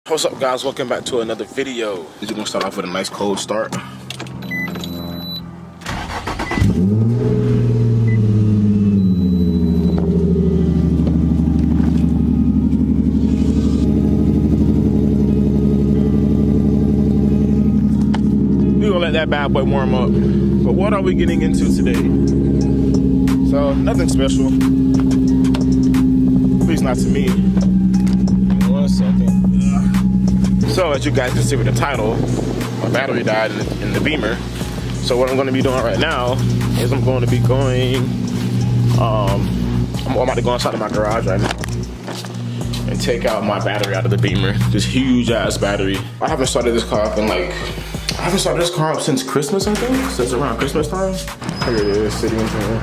What's up, guys? Welcome back to another video. We're gonna start off with a nice cold start. We're gonna let that bad boy warm up. But what are we getting into today? So, nothing special. At least not to me. Give me 1 second. So as you guys can see with the title, my battery died in the Beamer. So what I'm going to be doing right now is I'm going to be going, I'm about to go inside of my garage right now and take out my battery out of the Beamer. This huge ass battery. I haven't started this car up in since Christmas, I think, since around Christmas time. Here it is, sitting in here.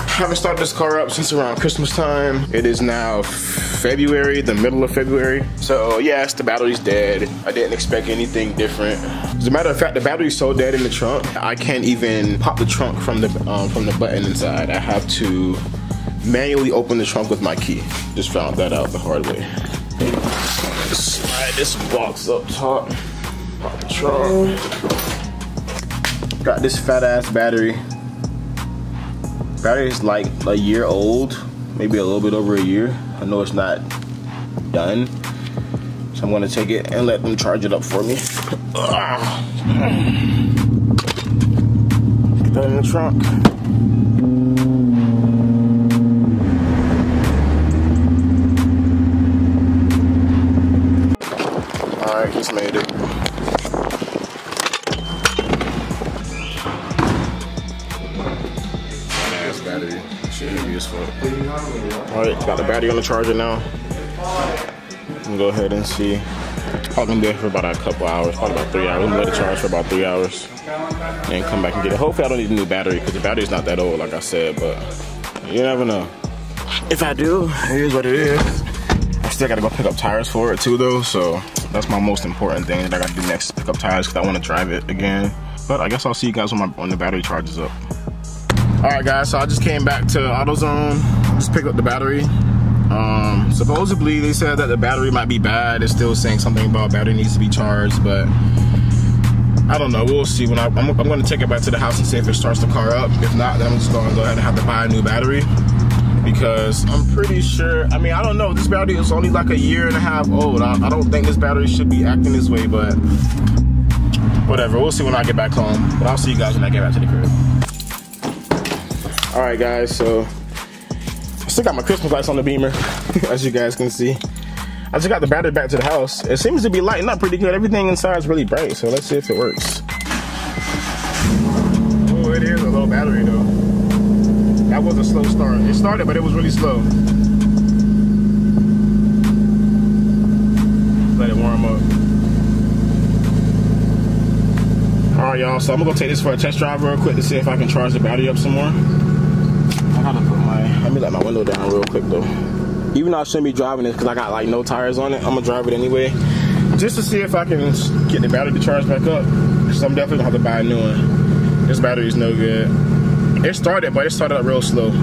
I haven't started this car up since around Christmas time. It is now February, the middle of February. So yes, the battery's dead. I didn't expect anything different. As a matter of fact, the battery's so dead in the trunk, I can't even pop the trunk from the button inside. I have to manually open the trunk with my key. Just found that out the hard way. Slide this box up top. Pop the trunk. Got this fat ass battery. Battery is like a year old, maybe a little bit over a year. I know it's not done, so I'm gonna take it and let them charge it up for me. Get that in the trunk. All right, just made it. Battery. Shit heavy as fuck. Alright, got the battery on the charger now. I'm gonna go ahead and see. Probably gonna be there for about a couple hours, probably about 3 hours. I'm gonna let it charge for about 3 hours and come back and get it. Hopefully I don't need a new battery because the battery's not that old, like I said, but you never know. If I do, it is what it is. I still gotta go pick up tires for it too though, so that's my most important thing that I gotta do next is pick up tires because I wanna drive it again. But I guess I'll see you guys when the battery charges up. Alright guys, so I just came back to AutoZone, just picked up the battery. Supposedly they said that the battery might be bad. It's still saying something about battery needs to be charged, but I don't know, we'll see. When I'm gonna take it back to the house and see if it starts the car up. If not, then I'm just gonna go ahead and have to buy a new battery. Because I'm pretty sure, I mean, I don't know, this battery is only like a year and a half old. I don't think this battery should be acting this way, but whatever, we'll see when I get back home. But I'll see you guys when I get back to the crib. Alright guys, so I still got my Christmas lights on the Beamer, as you guys can see. I just got the battery back to the house. It seems to be lighting up pretty good. Everything inside is really bright, so let's see if it works. Oh, it is a low battery though. That was a slow start. It started, but it was really slow. Let it warm up. Alright y'all, so I'm gonna go take this for a test drive real quick to see if I can charge the battery up some more. Let me let my window down real quick though. Even though I shouldn't be driving this because I got like no tires on it, I'm gonna drive it anyway. Just to see if I can get the battery to charge back up. Because I'm definitely gonna have to buy a new one. This battery is no good. It started, but it started up real slow.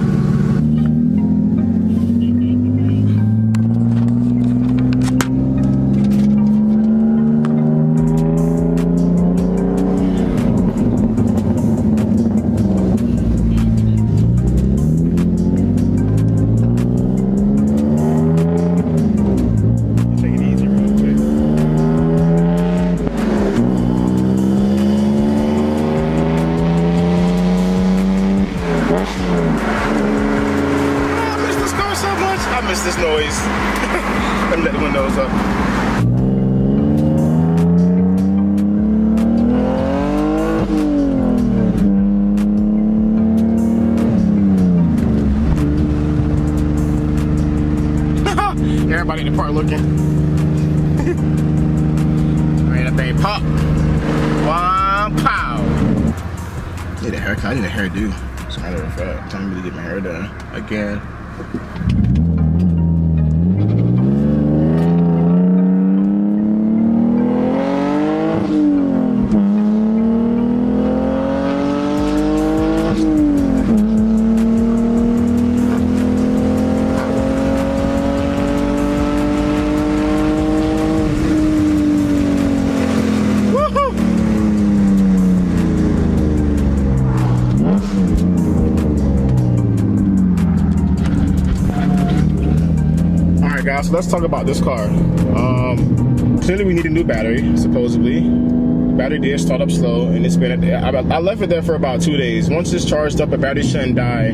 I miss this noise. Let me let the windows up. Everybody in the park looking. Ready to thing pop. One pow. Need a haircut. I need a hairdo. As a matter of fact, time to get my hair done again. guys, so let's talk about this car. Clearly we need a new battery, supposedly. The battery did start up slow, and it's been, I left it there for about 2 days. Once it's charged up, a battery shouldn't die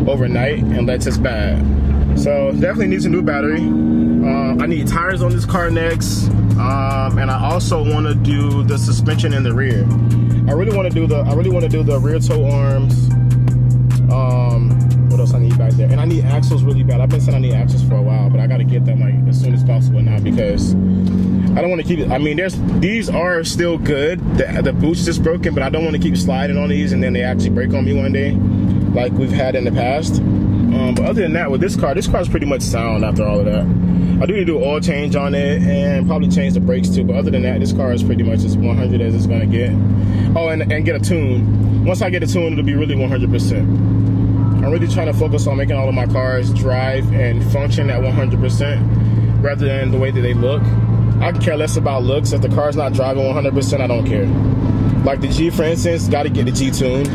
overnight unless it's bad. So definitely needs a new battery. I need tires on this car next, and I also want to do the suspension in the rear. I really want to do the rear toe arms. What else I need back there? And I need axles really bad. I've been saying I need axles for a while, but I got to get them like as soon as possible now because I don't want to keep it. I mean, these are still good. The boot's just broken, but I don't want to keep sliding on these and then they actually break on me one day, like we've had in the past. But other than that, with this car's pretty much sound after all of that. I do need to do an oil change on it and probably change the brakes too. But other than that, this car is pretty much as 100 as it's gonna get. Oh, and get a tune. Once I get a tune, it'll be really 100%. I'm really trying to focus on making all of my cars drive and function at 100% rather than the way that they look. I can care less about looks. If the car's not driving 100%, I don't care. Like the G, for instance, got to get the G tuned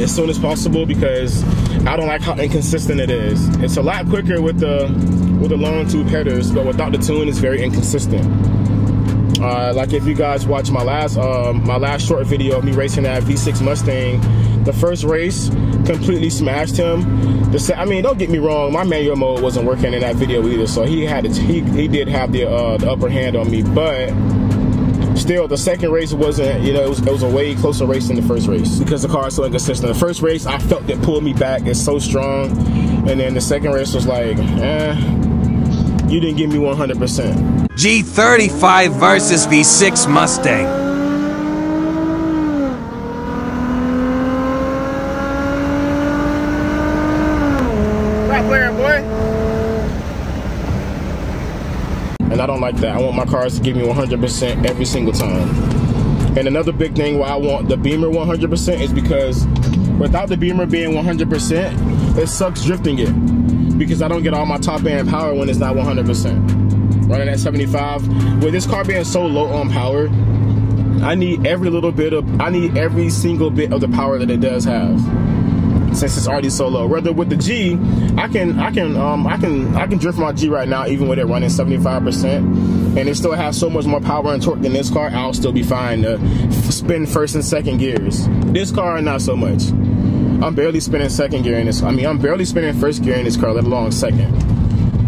as soon as possible because I don't like how inconsistent it is. It's a lot quicker with the long tube headers, but without the tune, it's very inconsistent. Like if you guys watch my last short video of me racing that V6 Mustang, the first race completely smashed him. I mean, don't get me wrong, my manual mode wasn't working in that video either, so he did have the upper hand on me, but still, the second race wasn't, you know, it was a way closer race than the first race because the car is so inconsistent. The first race, I felt it pulled me back. It's so strong. And then the second race was like, you didn't give me 100%. G35 versus V6 Mustang. Right player, boy. And I don't like that. I want my cars to give me 100% every single time. And another big thing why I want the Beamer 100% is because without the Beamer being 100%, it sucks drifting it. Because I don't get all my top end power when it's not 100%. Running at 75. With this car being so low on power, I need every single bit of the power that it does have. Since it's already so low. Rather with the G, I can drift my G right now even with it running 75%, and it still has so much more power and torque than this car. I'll still be fine to spin first and second gears. This car, not so much. I'm barely spinning second gear in this. I mean, I'm barely spinning first gear in this car, let alone second.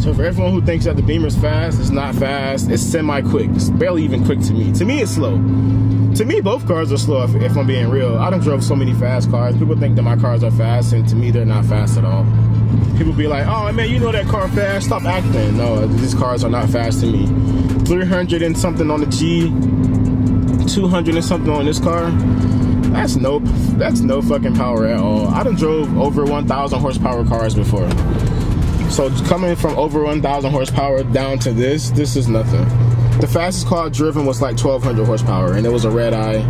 So for everyone who thinks that the Beamer's fast, it's not fast. It's semi-quick. It's barely even quick to me. To me, it's slow. To me, both cars are slow, if I'm being real. I done drove so many fast cars. People think that my cars are fast, and to me, they're not fast at all. People be like, oh, man, you know that car fast. Stop acting. No, these cars are not fast to me. 300 and something on the G, 200 and something on this car. That's no fucking power at all. I done drove over 1,000 horsepower cars before. So coming from over 1,000 horsepower down to this is nothing. The fastest car I've driven was like 1,200 horsepower, and it was a red eye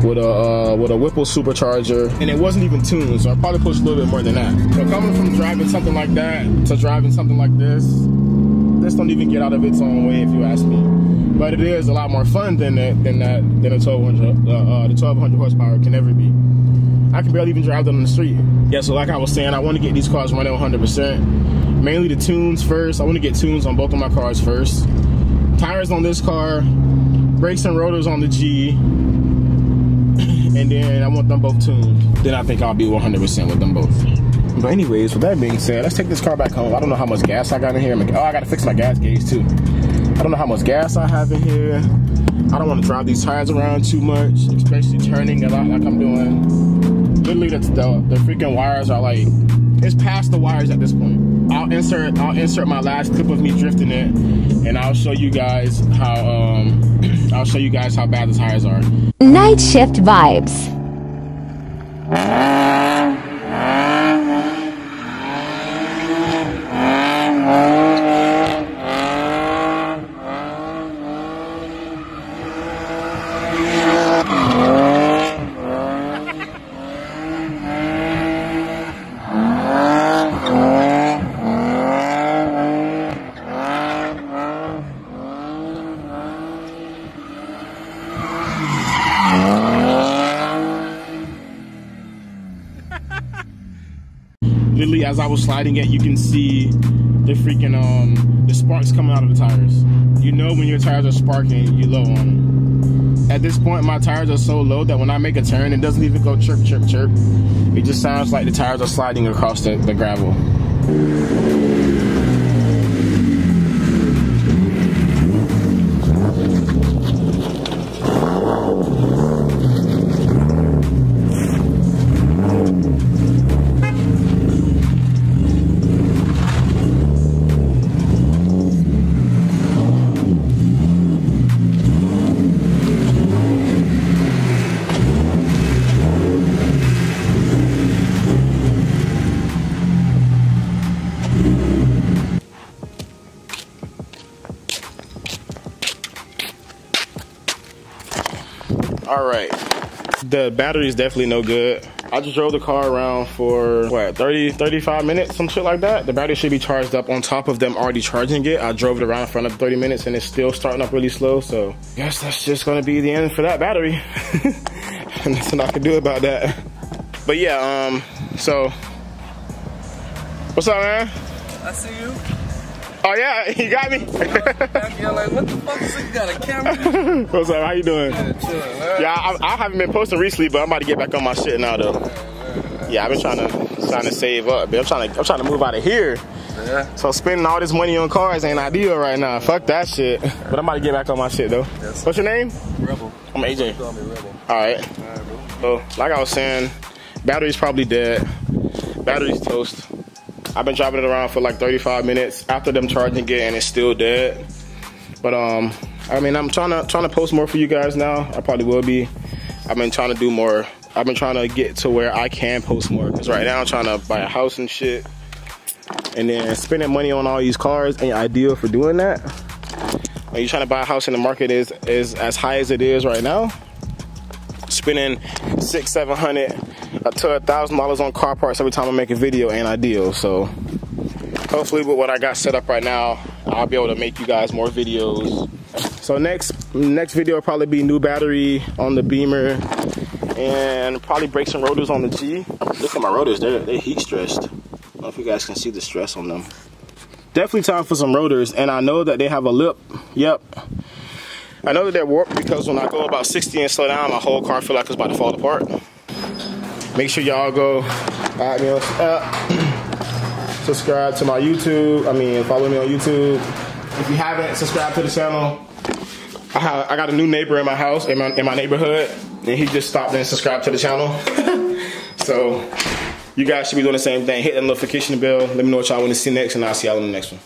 with a Whipple supercharger, and it wasn't even tuned, so I probably pushed a little bit more than that. So coming from driving something like that to driving something like this don't even get out of its own way if you ask me. But it is a lot more fun than a 1,200 horsepower can ever be. I can barely even drive them on the street. Yeah, so like I was saying, I want to get these cars running 100%. Mainly the tunes first. I want to get tunes on both of my cars first. Tires on this car, brakes and rotors on the G, and then I want them both tuned. Then I think I'll be 100% with them both. But anyways, with that being said, let's take this car back home. I don't know how much gas I got in here. Oh, I gotta fix my gas gauge too. I don't know how much gas I have in here. I don't want to drive these tires around too much, especially turning a lot like I'm doing. Literally, the freaking wires are like, it's past the wires at this point. I'll insert my last clip of me drifting it, and I'll show you guys how bad the tires are. Night shift vibes. Literally, as I was sliding it, you can see the freaking the sparks coming out of the tires. You know when your tires are sparking, you low on them. At this point, my tires are so low that when I make a turn, it doesn't even go chirp, chirp, chirp. It just sounds like the tires are sliding across the gravel. All right, the battery is definitely no good. I just drove the car around for what, 35 minutes, some shit like that. The battery should be charged up on top of them already charging it. I drove it around for another 30 minutes and it's still starting up really slow. So I guess that's just gonna be the end for that battery. And nothing I can do about that. But yeah, so what's up, man? I see you. Oh yeah, you got me? You're like, what the fuck is it? You got a camera? What's up, how you doing? Yeah, chilling, man. Yeah, I haven't been posting recently, but I'm about to get back on my shit now though. Yeah, I've been trying to save up, but I'm trying to move out of here. Yeah. So spending all this money on cars ain't ideal right now. Fuck that shit. But I'm about to get back on my shit though. Yes. What's your name? Rebel. I'm AJ. Call me Rebel. Alright. So like I was saying, battery's probably dead. Battery's toast. I've been driving it around for like 35 minutes after them charging it and it's still dead. But I mean, I'm trying to post more for you guys now. I probably will be. I've been trying to do more. I've been trying to get to where I can post more, because right now I'm trying to buy a house and shit. And then spending money on all these cars ain't ideal for doing that. When you're trying to buy a house and the market is as high as it is right now, spending $600-700 to $1,000 on car parts every time I make a video ain't ideal. So hopefully with what I got set up right now, I'll be able to make you guys more videos. So next video will probably be new battery on the Beamer and probably break some rotors on the G. Look at my rotors, they're heat stressed. I don't know if you guys can see the stress on them. Definitely time for some rotors, and I know that they have a lip. Yep. I know that they're warped because when I go about 60 and slow down, my whole car feel like it's about to fall apart. Make sure y'all go add me on subscribe to my YouTube. Follow me on YouTube. If you haven't, subscribe to the channel. I got a new neighbor in my house, in my neighborhood, and he just stopped and subscribed to the channel. So you guys should be doing the same thing. Hit that notification bell. Let me know what y'all want to see next, and I'll see y'all in the next one.